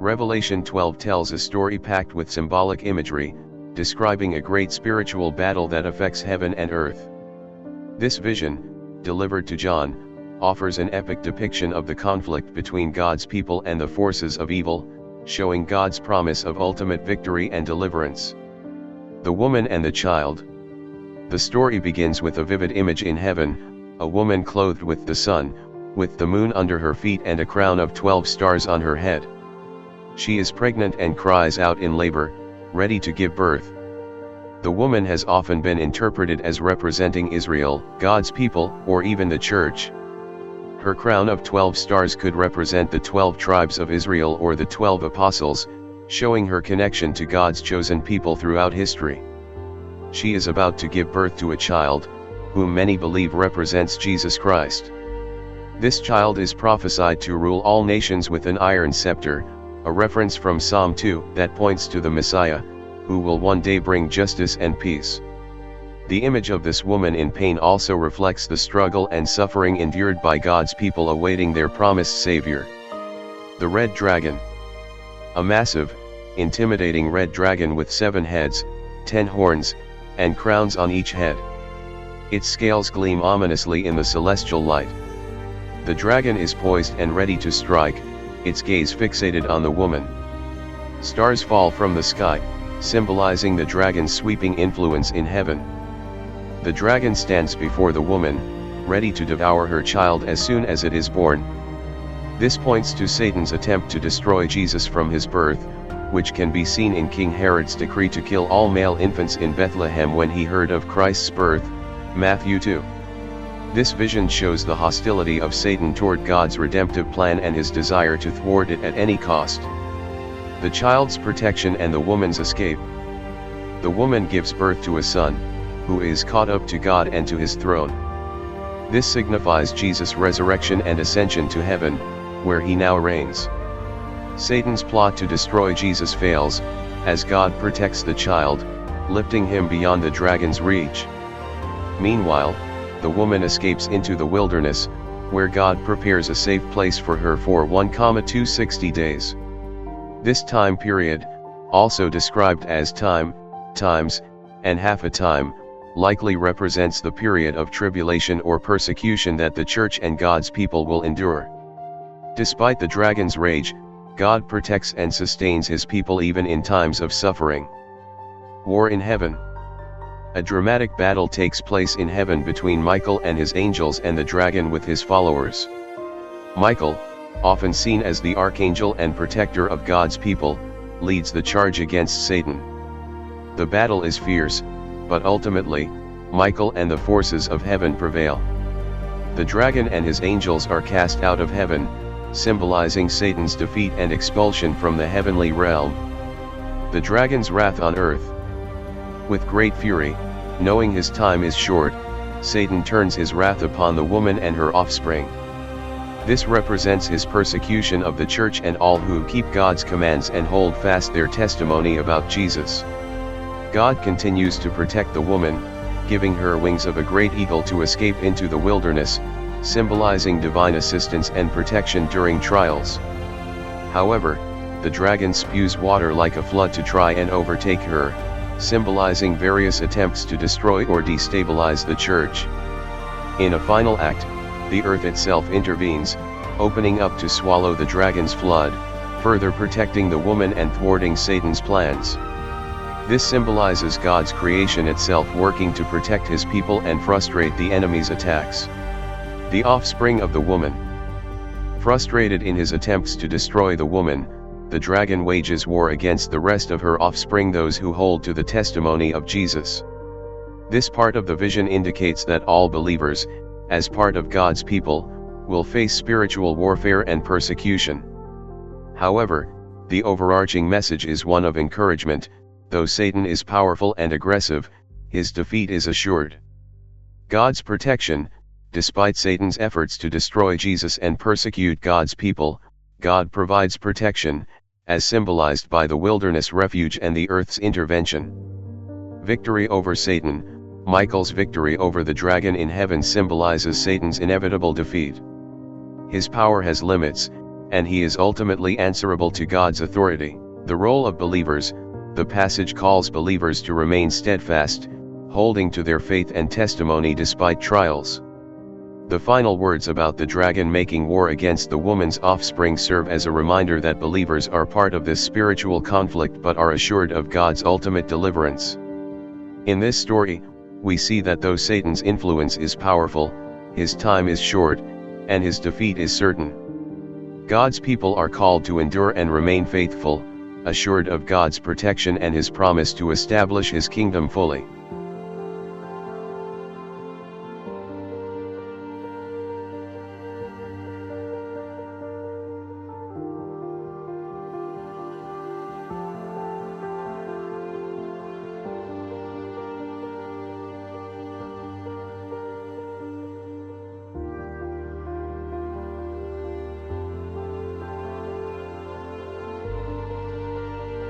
Revelation 12 tells a story packed with symbolic imagery, describing a great spiritual battle that affects heaven and earth. This vision, delivered to John, offers an epic depiction of the conflict between God's people and the forces of evil, showing God's promise of ultimate victory and deliverance. The woman and the child. The story begins with a vivid image in heaven, a woman clothed with the sun, with the moon under her feet and a crown of 12 stars on her head. She is pregnant and cries out in labor, ready to give birth. The woman has often been interpreted as representing Israel, God's people, or even the church. Her crown of 12 stars could represent the 12 tribes of Israel or the 12 apostles, showing her connection to God's chosen people throughout history. She is about to give birth to a child, whom many believe represents Jesus Christ. This child is prophesied to rule all nations with an iron scepter, a reference from Psalm 2 that points to the Messiah, who will one day bring justice and peace. The image of this woman in pain also reflects the struggle and suffering endured by God's people awaiting their promised Savior. The Red Dragon. A massive, intimidating red dragon with 7 heads, 10 horns, and crowns on each head. Its scales gleam ominously in the celestial light. The dragon is poised and ready to strike, its gaze fixated on the woman. Stars fall from the sky, symbolizing the dragon's sweeping influence in heaven. The dragon stands before the woman, ready to devour her child as soon as it is born. This points to Satan's attempt to destroy Jesus from his birth, which can be seen in King Herod's decree to kill all male infants in Bethlehem when he heard of Christ's birth, Matthew 2. This vision shows the hostility of Satan toward God's redemptive plan and his desire to thwart it at any cost. The child's protection and the woman's escape. The woman gives birth to a son, who is caught up to God and to his throne. This signifies Jesus' resurrection and ascension to heaven, where he now reigns. Satan's plot to destroy Jesus fails, as God protects the child, lifting him beyond the dragon's reach. Meanwhile, the woman escapes into the wilderness, where God prepares a safe place for her for 1,260 days. This time period, also described as time, times, and half a time, likely represents the period of tribulation or persecution that the church and God's people will endure. Despite the dragon's rage, God protects and sustains his people even in times of suffering. War in heaven. A dramatic battle takes place in heaven between Michael and his angels and the dragon with his followers. Michael, often seen as the archangel and protector of God's people, leads the charge against Satan. The battle is fierce, but ultimately, Michael and the forces of heaven prevail. The dragon and his angels are cast out of heaven, symbolizing Satan's defeat and expulsion from the heavenly realm. The dragon's wrath on earth. With great fury, knowing his time is short, Satan turns his wrath upon the woman and her offspring. This represents his persecution of the church and all who keep God's commands and hold fast their testimony about Jesus. God continues to protect the woman, giving her wings of a great eagle to escape into the wilderness, symbolizing divine assistance and protection during trials. However, the dragon spews water like a flood to try and overtake her, symbolizing various attempts to destroy or destabilize the church. In a final act, the earth itself intervenes, opening up to swallow the dragon's flood, further protecting the woman and thwarting Satan's plans. This symbolizes God's creation itself working to protect his people and frustrate the enemy's attacks. The offspring of the woman. Frustrated in his attempts to destroy the woman, the dragon wages war against the rest of her offspring, those who hold to the testimony of Jesus. This part of the vision indicates that all believers, as part of God's people, will face spiritual warfare and persecution. However, the overarching message is one of encouragement. Though Satan is powerful and aggressive, his defeat is assured. God's protection. Despite Satan's efforts to destroy Jesus and persecute God's people, God provides protection, as symbolized by the wilderness refuge and the earth's intervention. Victory over Satan. Michael's victory over the dragon in heaven symbolizes Satan's inevitable defeat. His power has limits, and he is ultimately answerable to God's authority. The role of believers: the passage calls believers to remain steadfast, holding to their faith and testimony despite trials. The final words about the dragon making war against the woman's offspring serve as a reminder that believers are part of this spiritual conflict but are assured of God's ultimate deliverance. In this story, we see that though Satan's influence is powerful, his time is short, and his defeat is certain. God's people are called to endure and remain faithful, assured of God's protection and his promise to establish his kingdom fully.